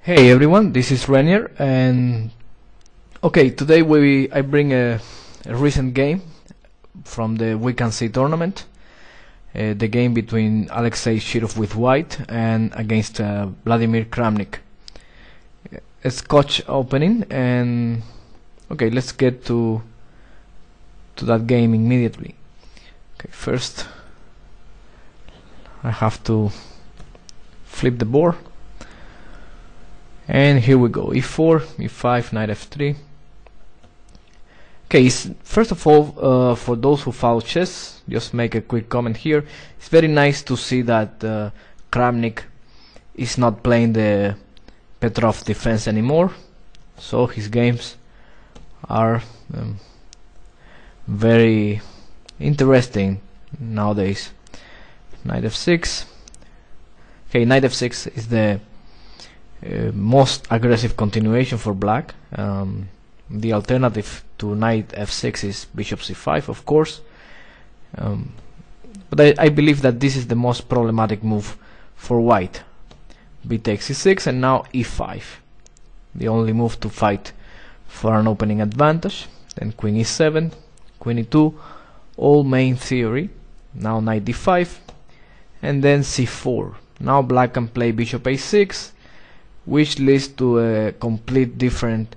Hey everyone, this is Renier, and today I bring a recent game from the We Can See tournament, the game between Alexei Shirov with white and against Vladimir Kramnik. A Scotch opening, and let's get to that game immediately. First I have to flip the board. And here we go, e4, e5, knight f3. First of all, for those who follow chess, just make a quick comment here. It's very nice to see that Kramnik is not playing the Petrov defense anymore, so his games are very interesting nowadays. Knight f6. Knight f6 is the most aggressive continuation for black. The alternative to knight f6 is bishop c5, of course, but I believe that this is the most problematic move for white. B takes c6 and now e5, the only move to fight for an opening advantage. Then queen e7, queen e2, all main theory. Now knight d5 and then c4. Now black can play bishop a6, which leads to a complete different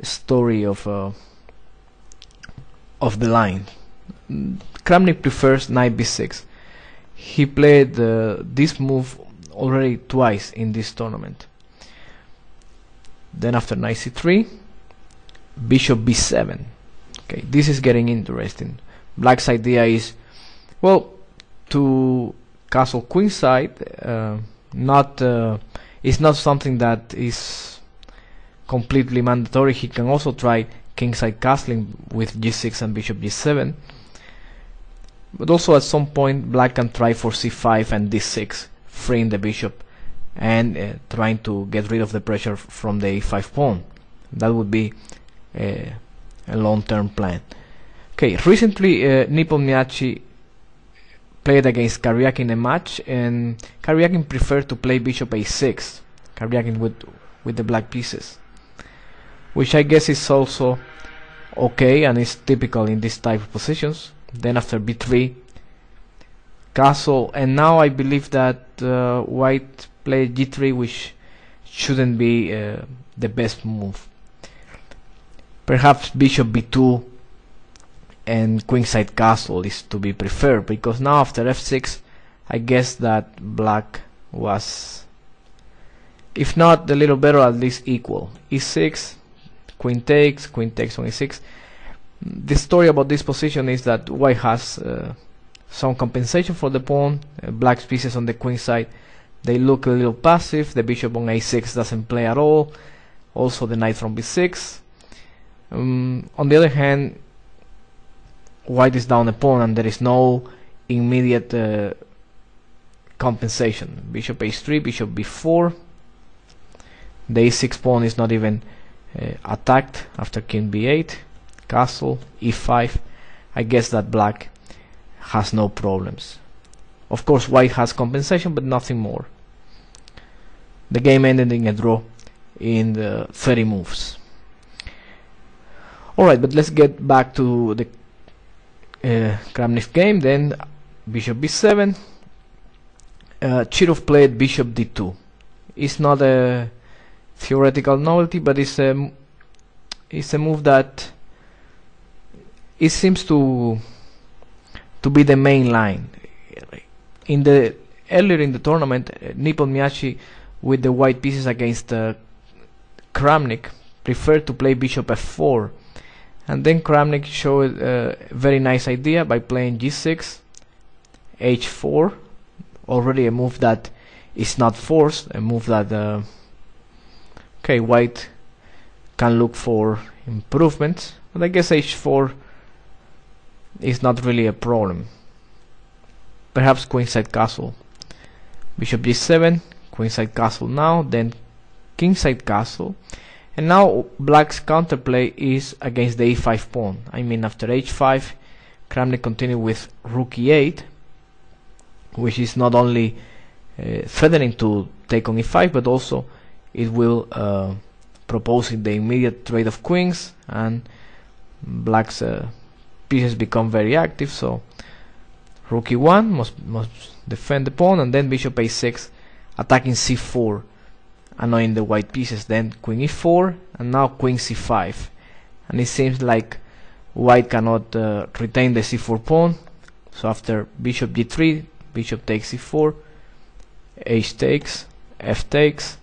story of the line. Kramnik prefers knight b6. He played this move already twice in this tournament. Then after knight c3, bishop b7. This is getting interesting. Black's idea is, well, to castle queenside. It's not something that is completely mandatory. He can also try kingside castling with g6 and bishop g7, but also at some point black can try for c5 and d6, freeing the bishop and trying to get rid of the pressure from the e5 pawn. That would be a long-term plan. Recently Nippon Miyachi played against Karyakin in a match, and Karyakin preferred to play bishop a6, Karyakin with the black pieces, which I guess is also okay and is typical in this type of positions. Then after b3, castle, and now I believe that white played g3, which shouldn't be the best move. Perhaps bishop b2 and queenside castle is to be preferred, because now after f6 I guess that black was, if not a little better, at least equal. e6, queen takes on e6. The story about this position is that white has some compensation for the pawn. Black's pieces on the queen side, they look a little passive. The bishop on a6 doesn't play at all, also the knight from b6. On the other hand, white is down a pawn and there is no immediate compensation. Bishop h3, bishop b4. The a6 pawn is not even attacked after king b8. Castle, e5. I guess that black has no problems. Of course white has compensation, but nothing more. The game ended in a draw in the 30 moves. Alright, but let's get back to the Kramnik game. Then bishop b7. Shirov played bishop d2. It's not a theoretical novelty, but it's a move that it seems to be the main line. Earlier in the tournament, Nippon Miyachi with the white pieces against Kramnik preferred to play bishop f4, and then Kramnik showed a very nice idea by playing g6, h4, already a move that is not forced, a move that white can look for improvements, but I guess h4 is not really a problem. Perhaps queenside castle, bishop g7, queenside castle now, then kingside castle. And now black's counterplay is against the e5 pawn. I mean, after h5, Kramnik continued with rook e8, which is not only threatening to take on e5, but also it will proposing the immediate trade of queens, and black's pieces become very active. So rook e1 must defend the pawn, and then bishop a6 attacking c4, annoying the white pieces. Then queen e4, and now queen c5, and it seems like white cannot retain the c4 pawn. So after bishop g3, bishop takes c4, h takes, f takes,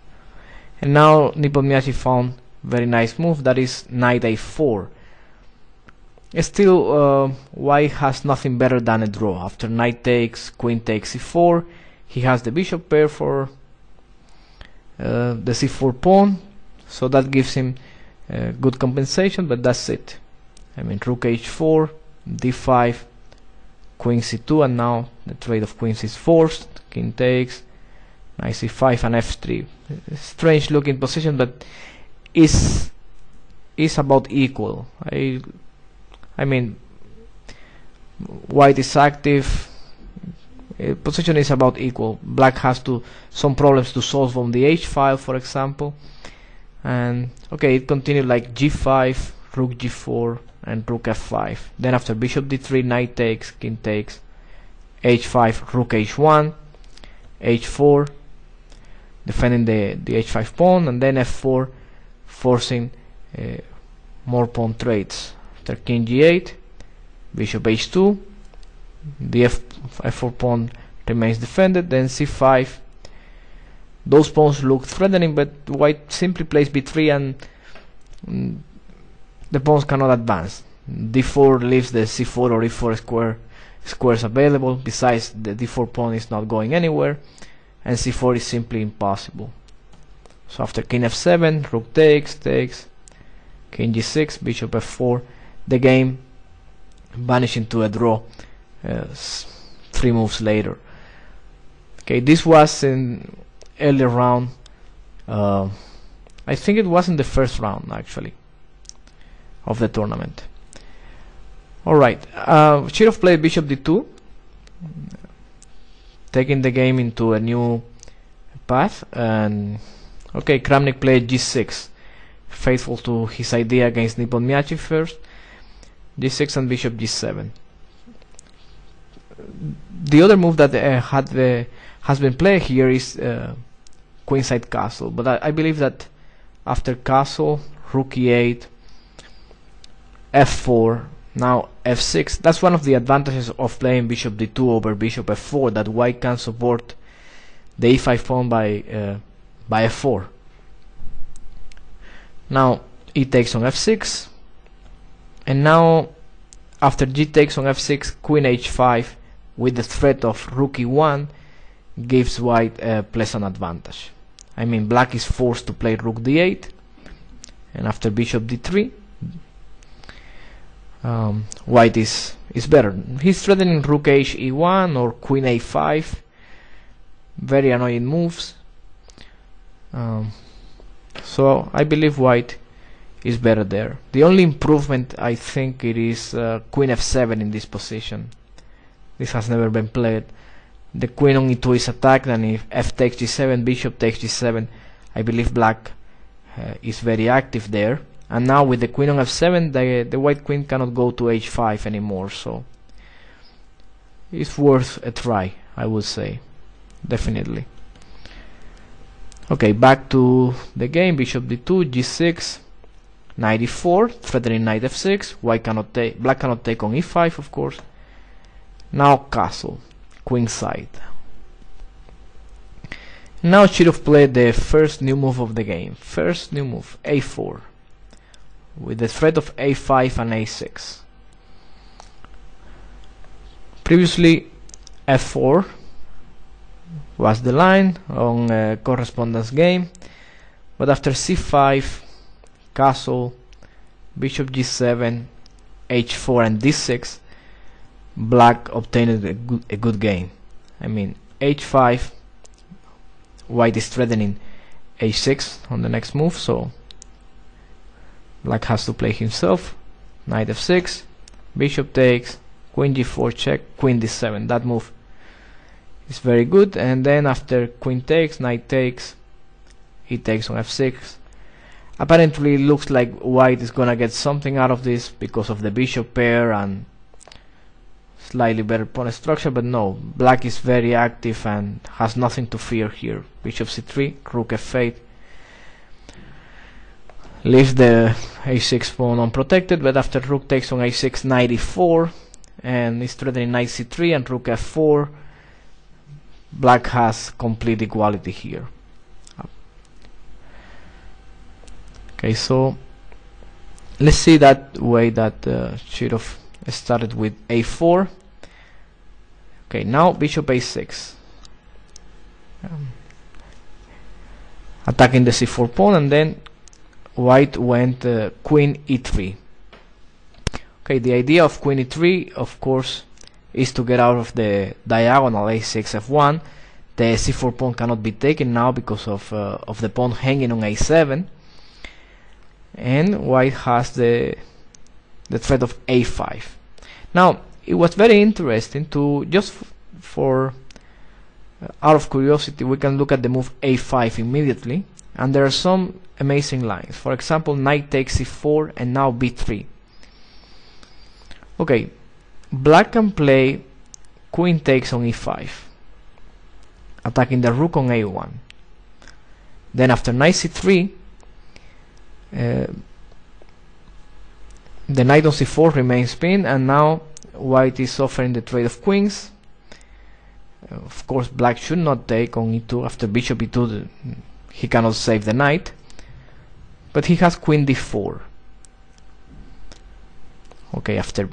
and now Nepomniachtchi found very nice move, that is knight a4. Still, white has nothing better than a draw. After knight takes, queen takes c4, he has the bishop pair for the c4 pawn, so that gives him good compensation, but that's it. I mean, rook h4, d5, queen c2, and now the trade of queens is forced. King takes, knight c5, and f3. Strange looking position, but is about equal. I mean, white is active. Position is about equal. Black has some problems to solve on the h file, for example. And okay, it continued like g5, rook g4, and rook f5. Then after bishop d3, knight takes, king takes, h5, rook h1, h4, defending the h5 pawn, and then f4, forcing more pawn trades. After king g8, bishop h2, the f4 pawn remains defended. Then c5. Those pawns look threatening, but white simply plays b3, and the pawns cannot advance. d4 leaves the c4 or e4 squares available. Besides, the d4 pawn is not going anywhere, and c4 is simply impossible. So after king f7, rook takes, king g6, bishop f4, the game vanishing to a draw 3 moves later. Okay, this was in earlier round. I think it was in the first round actually of the tournament. Alright, Shirov played bishop d2, taking the game into a new path, and okay, Kramnik played g6, faithful to his idea against Nepomniachtchi first, g6 and bishop g7. The other move that has been played here is queenside castle, but I believe that after castle, rook e8, f4, now f6. That's one of the advantages of playing bishop d2 over bishop f4, that white can support the e5 pawn by f4. Now e takes on f6, and now after g takes on f6, queen h5 with the threat of rook e1 gives white a pleasant advantage. I mean, black is forced to play rook d8, and after bishop d3, white is better. He's threatening rook h e1 or queen a5, very annoying moves. So I believe white is better there. The only improvement, I think, it is queen f7 in this position. This has never been played. The queen on e2 is attacked, and if f takes g7, bishop takes g7, I believe black is very active there. And now with the queen on f7, the white queen cannot go to h5 anymore, so it's worth a try, I would say, definitely. Okay, back to the game. Bishop d2, g6, knight e4, threatening knight f6. White cannot take, black cannot take on e5, of course. Now castle, queenside. Now Shirov played the first new move of the game. First new move, a4, with the threat of a5 and a6. Previously, f4 was the line on a correspondence game, but after c5, castle, bishop g7, h4 and d6, black obtained a good game. I mean, h5, white is threatening h6 on the next move, so black has to play himself. Knight f6, bishop takes, queen g4 check, queen d7. That move is very good. And then after queen takes, knight takes, he takes on f6. Apparently it looks like white is gonna get something out of this because of the bishop pair and slightly better pawn structure, but no, black is very active and has nothing to fear here. Bishop c3, rook f8, leaves the a6 pawn unprotected, but after rook takes on a6, knight e4, and is threatening knight c3 and rook f4, black has complete equality here. Okay, so let's see that way that Chirov started with a4. Okay, now bishop a6, attacking the c4 pawn, and then white went queen e3. Okay, the idea of queen e3, of course, is to get out of the diagonal a6 f1. The c4 pawn cannot be taken now because of the pawn hanging on a7, and white has the threat of a5. Now it was very interesting to just for out of curiosity, we can look at the move a5 immediately, and there are some amazing lines. For example, knight takes c4 and now b3. Okay, black can play queen takes on e5, attacking the rook on a1. Then after knight c3, the knight on c4 remains pinned, and now white is offering the trade of queens. Of course, black should not take on e2. After bishop e2, he cannot save the knight, but he has queen d4. Okay, after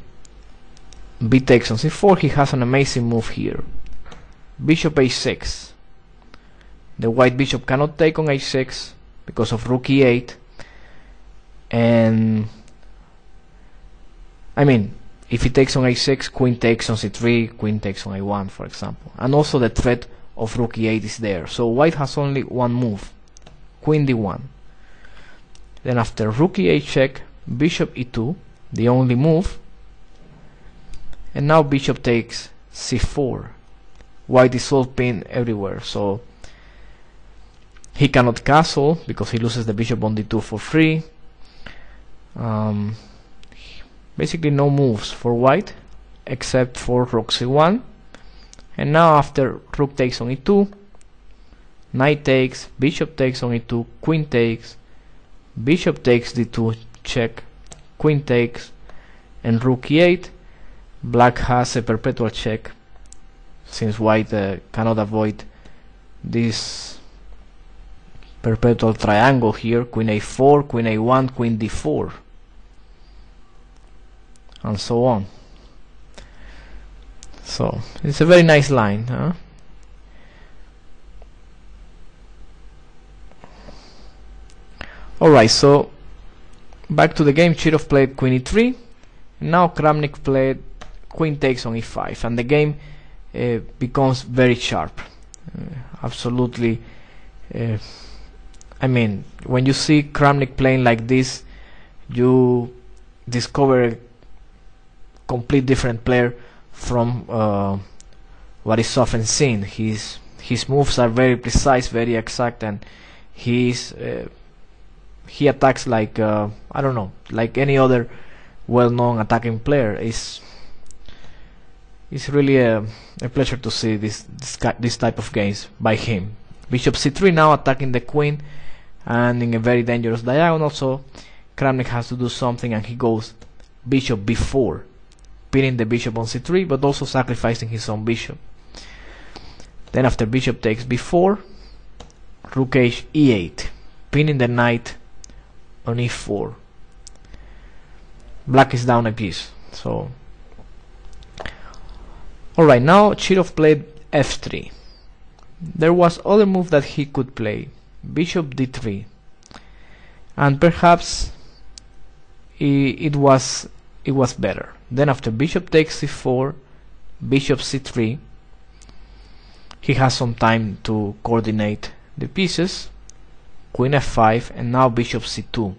b takes on c4, he has an amazing move here. Bishop a6. The white bishop cannot take on a6 because of rook e8, and I mean, if he takes on a6, queen takes on c3, queen takes on a1, for example, and also the threat of rook e8 is there. So white has only one move, queen d1. Then after rook e8 check, bishop e2, the only move, and now bishop takes c4. White is all pinned everywhere, so he cannot castle because he loses the bishop on d2 for free. Basically no moves for white except for rook c1. And now after rook takes on e2, knight takes, bishop takes on e2, queen takes, bishop takes d2 check, queen takes, and rook e8. Black has a perpetual check since white cannot avoid this perpetual triangle here, queen a4, queen a1, queen d4, and so on. So it's a very nice line, huh? Alright, so back to the game. Chirov played queen e3, and now Kramnik played queen takes on e5, and the game becomes very sharp. Absolutely. I mean, when you see Kramnik playing like this, you discover a complete different player from what is often seen. His moves are very precise, very exact, and he attacks like I don't know, like any other well-known attacking player. It's really a pleasure to see this type of games by him. Bishop c3 now attacking the queen, and in a very dangerous diagonal, so Kramnik has to do something, and he goes bishop b4, pinning the bishop on c3 but also sacrificing his own bishop. Then after bishop takes b4, rook h e8, pinning the knight on e4. Black is down a piece. So alright, now Chirov played f3. There was other move that he could play, bishop d3, and perhaps it was better. Then after bishop takes c4, bishop c3, he has some time to coordinate the pieces, queen f5, and now bishop c2.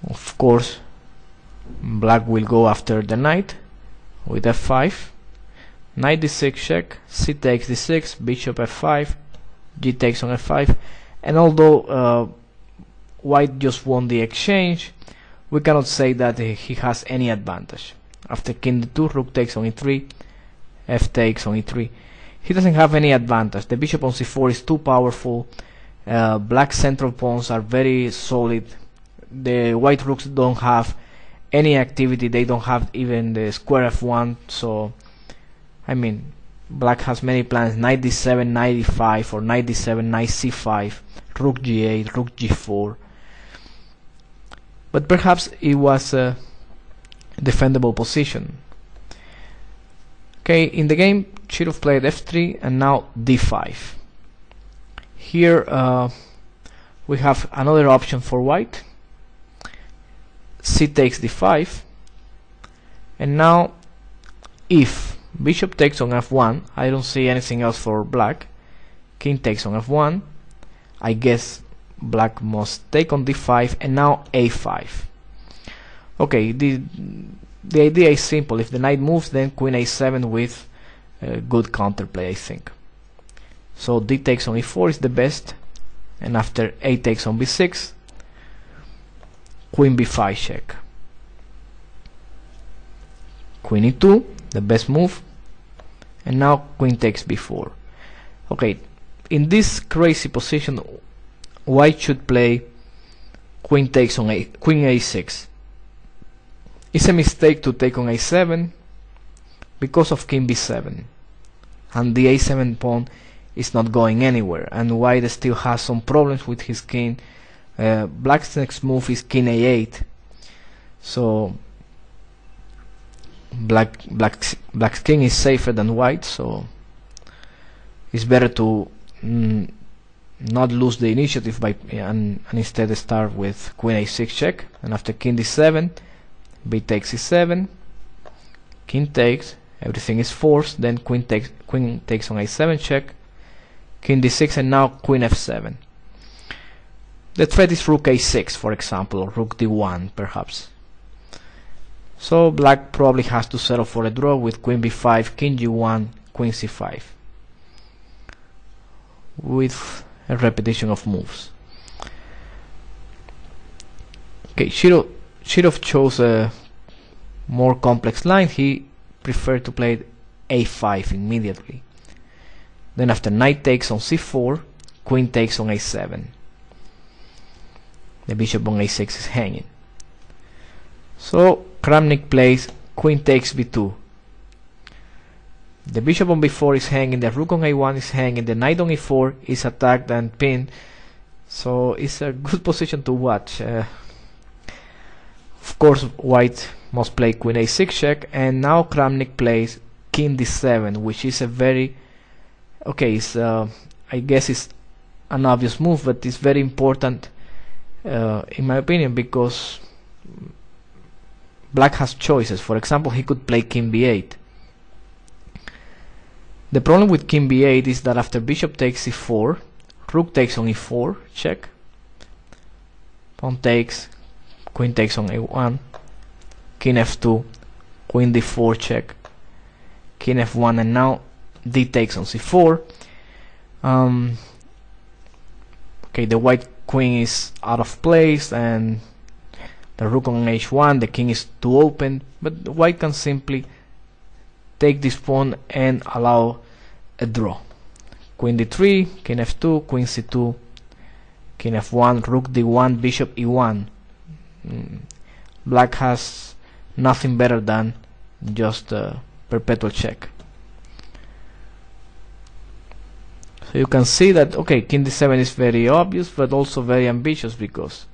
Of course, black will go after the knight with f5, knight d6 check, c takes d6, bishop f5, g takes on f5, and although white just won the exchange, we cannot say that he has any advantage. After king d2, rook takes on e3, f takes on e3. He doesn't have any advantage. The bishop on c4 is too powerful. Black central pawns are very solid. The white rooks don't have any activity. They don't have even the square f1. So, I mean, black has many plans: knight d7, knight e5, or knight d7, knight c5, rook g8, rook g4. But perhaps it was a defendable position. Okay, in the game, Chirov played f3 and now d5. Here we have another option for white. C takes d5, and now if bishop takes on f1, I don't see anything else for black. King takes on f1. I guess black must take on d5, and now a5. Okay, the idea is simple. If the knight moves, then queen a7 with good counterplay, I think. So d takes on e4 is the best, and after a takes on b6, queen b5 check. Queen e2, the best move, and now queen takes b4. Okay, in this crazy position, white should play queen takes on queen a6. It's a mistake to take on a7 because of king b7, and the a7 pawn is not going anywhere, and white still has some problems with his king. Black's next move is king a8, so black's king is safer than white, so it's better to not lose the initiative by and instead start with queen a6 check, and after king d7, b takes e7, king takes, everything is forced, then queen takes on a7 check, king d6, and now queen f7. The threat is rook a6, for example, or rook d1 perhaps. So black probably has to settle for a draw with queen b5, king g1, queen c5, with a repetition of moves. Okay, Chirov chose a more complex line. He preferred to play a5 immediately. Then after knight takes on c4, queen takes on a7. The bishop on a6 is hanging. So Kramnik plays queen takes b2. The bishop on b4 is hanging, the rook on a1 is hanging, the knight on e4 is attacked and pinned. So it's a good position to watch. Of course, white must play queen a6 check, and now Kramnik plays king d7, which is a very I guess it's an obvious move, but it's very important in my opinion, because black has choices. For example, he could play king b8. The problem with king b8 is that after bishop takes e4, rook takes on e4 check, pawn takes, queen takes on a1, king f2, queen d4 check, king f1, and now d takes on c4. Okay, the white queen is out of place, and the rook on h1, the king is too open, but white can simply take this pawn and allow a draw. Queen d3, king f2, queen c2, king f1, rook d1, bishop e1. Black has nothing better than just a perpetual check. So you can see that, okay, king d7 is very obvious, but also very ambitious, because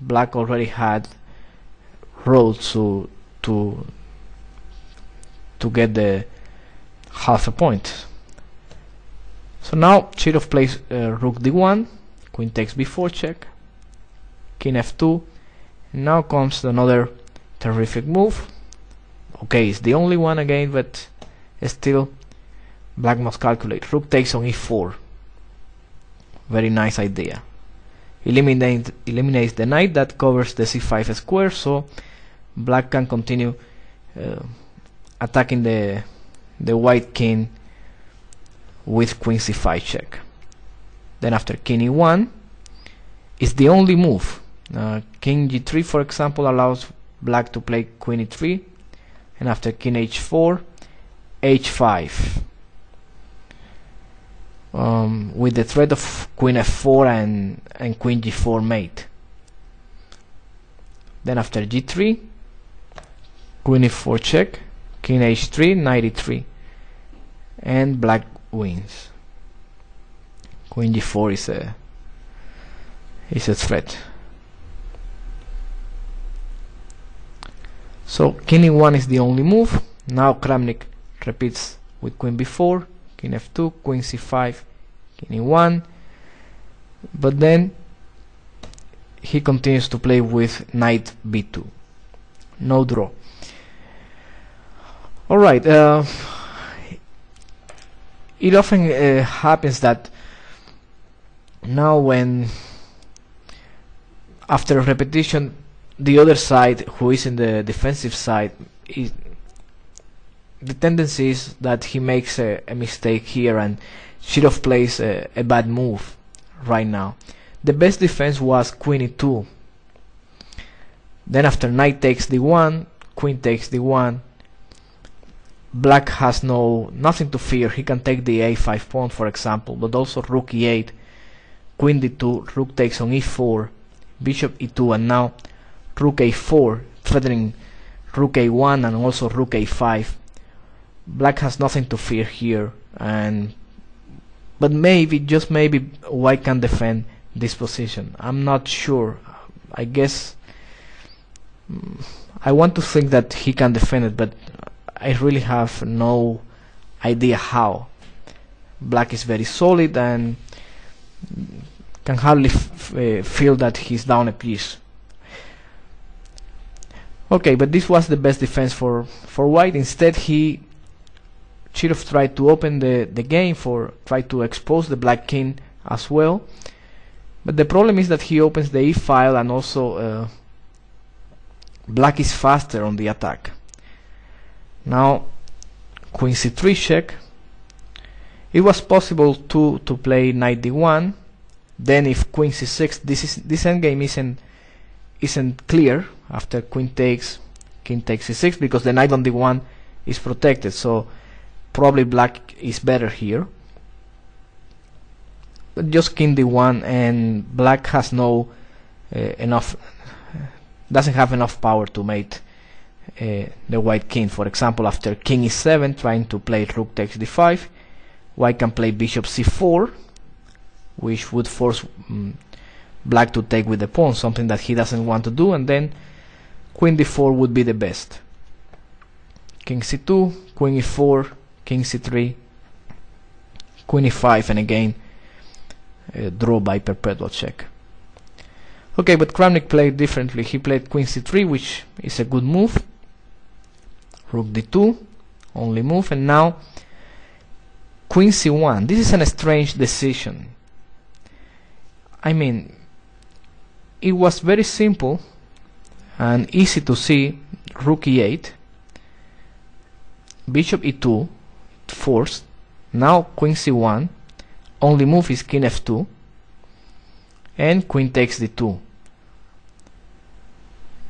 black already had roads to get the half a point. So now Chirov plays rook d1, queen takes b4 check, king f2, and now comes another terrific move. Okay, it's the only one again, but still black must calculate. Rook takes on e4. Very nice idea. Eliminates the knight that covers the c5 square, so black can continue attacking the white king with queen c5 check. Then after king e1 is the only move. King g3 for example allows black to play queen e3, and after king h4 h5 with the threat of queen f4 and queen g4 mate. Then after g3 queen e4 check, king h3 knight e3, and black wins. Queen g4 is a threat. So king e1 is the only move. Now Kramnik repeats with queen b4, king f2, queen c5, king e1, but then he continues to play with knight b2. No draw. Alright, it often happens that now when after repetition the other side, who is in the defensive side, the tendency is that he makes a mistake here and should have plays a bad move right now. The best defense was queen e2. Then after knight takes d1, queen takes d1, black has nothing to fear. He can take the a5 pawn for example, but also rook e8, queen d2, rook takes on e4, bishop e2, and now rook a4 threatening rook a1 and also rook a5. Black has nothing to fear here, but maybe, just maybe, white can defend this position. I'm not sure. I guess I want to think that he can defend it, but I really have no idea how. Black is very solid and can hardly feel that he's down a piece. Okay, but this was the best defense for white. Instead he should have tried to open the game, try to expose the black king as well. But the problem is that he opens the e-file, and also black is faster on the attack. Now queen c3 check. It was possible to play knight d1. Then if queen c6, this endgame isn't clear after queen takes, king takes c6, because the knight on d1 is protected. So probably black is better here. But just king d1, and black has doesn't have enough power to mate the white king. For example, after king e7, trying to play rook takes d5, white can play bishop c4, which would force black to take with the pawn, something that he doesn't want to do, and then queen d4 would be the best. King c2, queen e4, king c3, queen e5, and again draw by perpetual check. Okay, but Kramnik played differently. He played queen c3, which is a good move. Rook d2, only move, and now queen c1. This is a strange decision. I mean, it was very simple and easy to see. Rook e8, bishop e2 forced. Now queen c1, only move is king f2, and queen takes d2,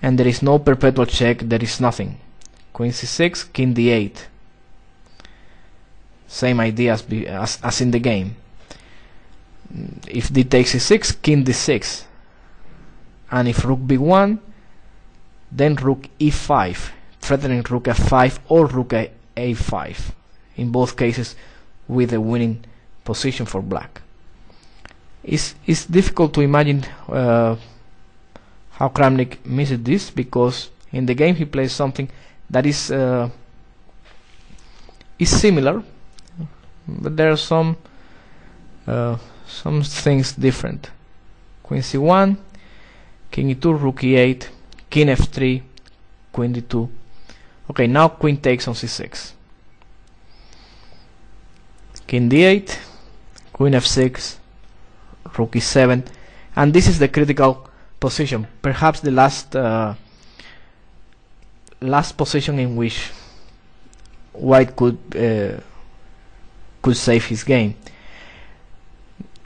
and there is no perpetual check, there is nothing. Queen c6, king d8, same idea as in the game. If d takes c6, king d6, and if rook b1, then rook e5, threatening rook f5 or rook a5, in both cases with a winning position for black. It's difficult to imagine how Kramnik missed this, because in the game he plays something that is similar, but there are some things different. Queen c1, king e2, rook e8, king f3, queen d2. Okay, now queen takes on c6, king d8, queen f6, rook e7, and this is the critical position, perhaps the last position in which white could could save his game.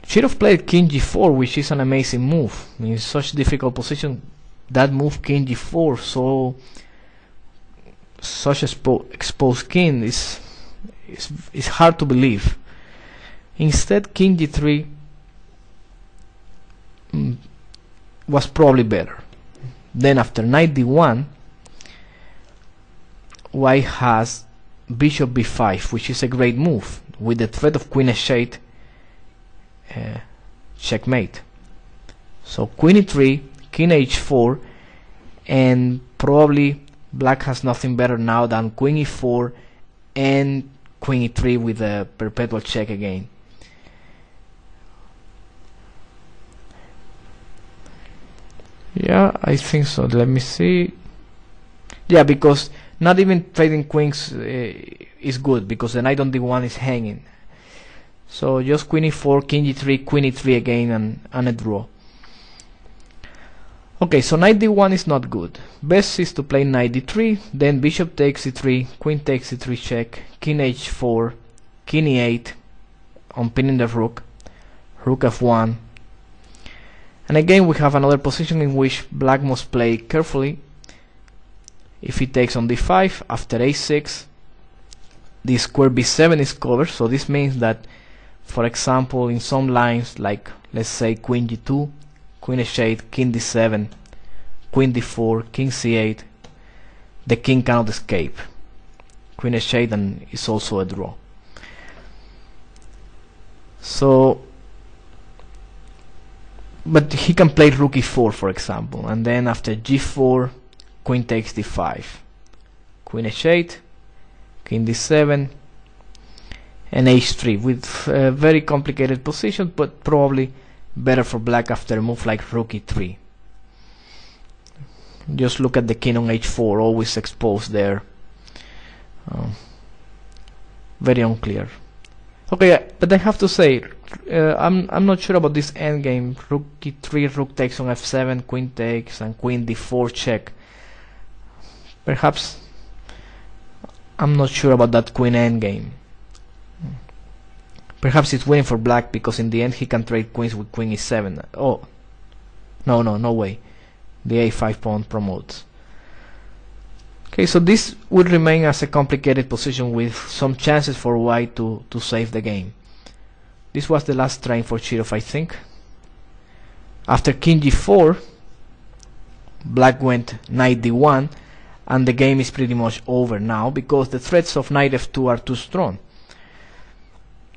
Chirov played king g4, which is an amazing move. In such difficult position, that move king g4, so such exposed king is hard to believe. Instead, king g3 was probably better. Then after knight d1, white has bishop b5, which is a great move with the threat of queen h8. Checkmate. So queen e3, king h4, and probably black has nothing better now than queen e4 and queen e3 with a perpetual check again. Yeah, I think so. Let me see. Yeah, because not even trading queens is good, because the knight on d1 is hanging. So just queen e4, king e3, queen e3 again, and a draw. Okay, so knight d1 is not good. Best is to play knight d3, then bishop takes e3, queen takes e3 check, king h4, king e8, on pinning the rook, rook f1. And again we have another position in which black must play carefully. If he takes on d5, after a6, the square b7 is covered, so this means that, for example, in some lines, like let's say queen g2, queen h8, king d7, queen d4, king c8, the king cannot escape. Queen h8 and is also a draw. So, but he can play rook e4, for example, and then after g4, queen takes d5, queen h8, king d7, and h3, with a very complicated position, but probably better for black after a move like rook e3. Just look at the king on h4, always exposed there. Very unclear. Okay, but I have to say, I'm not sure about this endgame. Rook e3, rook takes on f7, queen takes, and queen d4 check. Perhaps I'm not sure about that queen endgame. Perhaps it's winning for black, because in the end he can trade queens with queen e7. Oh, no way. The a5 pawn promotes. Okay, so this would remain as a complicated position with some chances for white to save the game. This was the last train for Chirov, I think. After king g4, black went knight d1, and the game is pretty much over now, because the threats of knight f2 are too strong.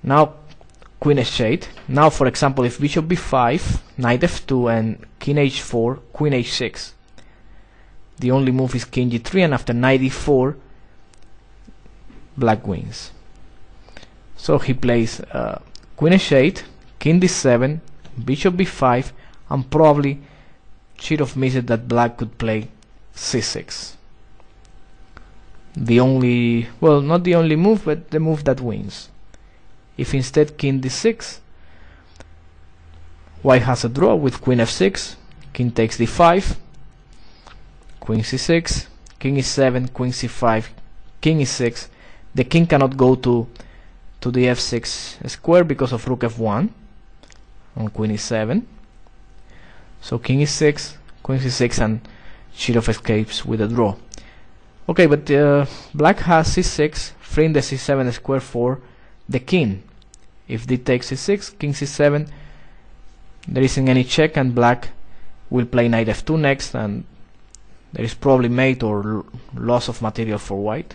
Now queen h8. Now, for example, if bishop b5, knight f2, and king h4, queen h6, the only move is king g3, and after knight e4, black wins. So he plays queen h8, king d7, bishop b5, and probably Chirov missed that black could play c6. The only, well, not the only move, but the move that wins. If instead king d6, white has a draw with queen f6, king takes d5, queen c6, king e7, queen c5, king e6. The king cannot go to the f6 square because of rook f1 on queen e7. So king e6, queen c6, and Chirov escapes with a draw. Okay, but black has c6, freeing the c7 square for the king. If d takes c6, king c7, there isn't any check, and black will play knight f2 next, and there is probably mate or loss of material for white.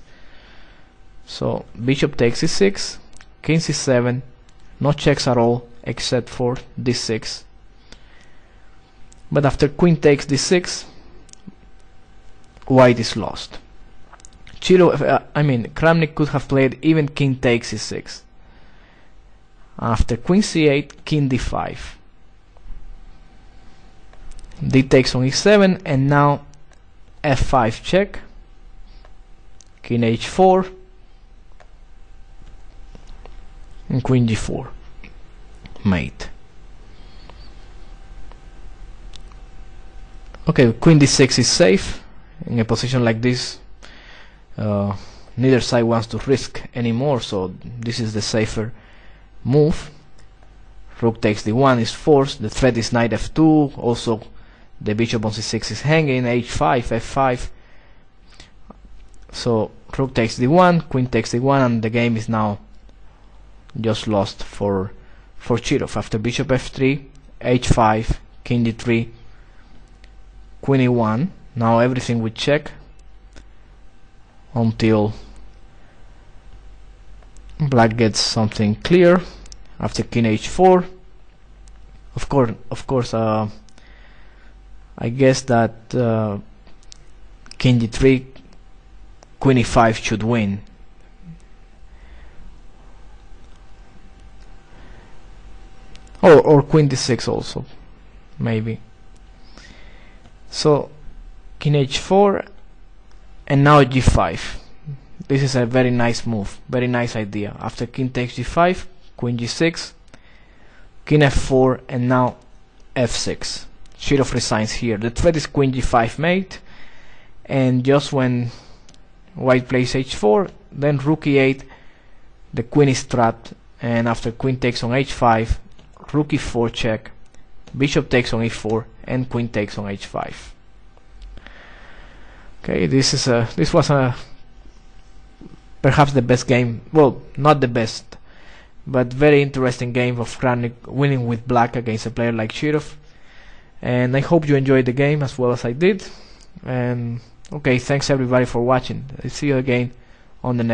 So bishop takes c6, king c7, no checks at all except for d6. But after queen takes d6, white is lost. Kramnik could have played even king takes c6. After queen c8, king d5. D takes on e7, and now f5 check, king h4, and queen g4, mate. Okay, queen d6 is safe. In a position like this, neither side wants to risk anymore, so this is the safer move. Rook takes d1 is forced, the threat is knight f2, also the bishop on c6 is hanging, h5, f5. So rook takes d1, queen takes d1, and the game is now just lost for Chirov. After bishop f3, h5, king d3, queen e1. Now everything we check until black gets something clear. After king h4, of course, I guess that king d3, queen e5 should win. Or queen d6 also, maybe. So king h4, and now g5. This is a very nice move, very nice idea. After king takes g5, queen g6, king f4, and now f6. Chirov resigns here. The threat is queen g5 mate, and just when white plays h4, then rook e8, the queen is trapped, and after queen takes on h5, rook e4 check, bishop takes on e4, and queen takes on h5. Okay, this was perhaps the best game, well, not the best, but very interesting game of Kramnik winning with black against a player like Chirov. And I hope you enjoyed the game as well as I did. And okay, thanks everybody for watching. I'll see you again on the next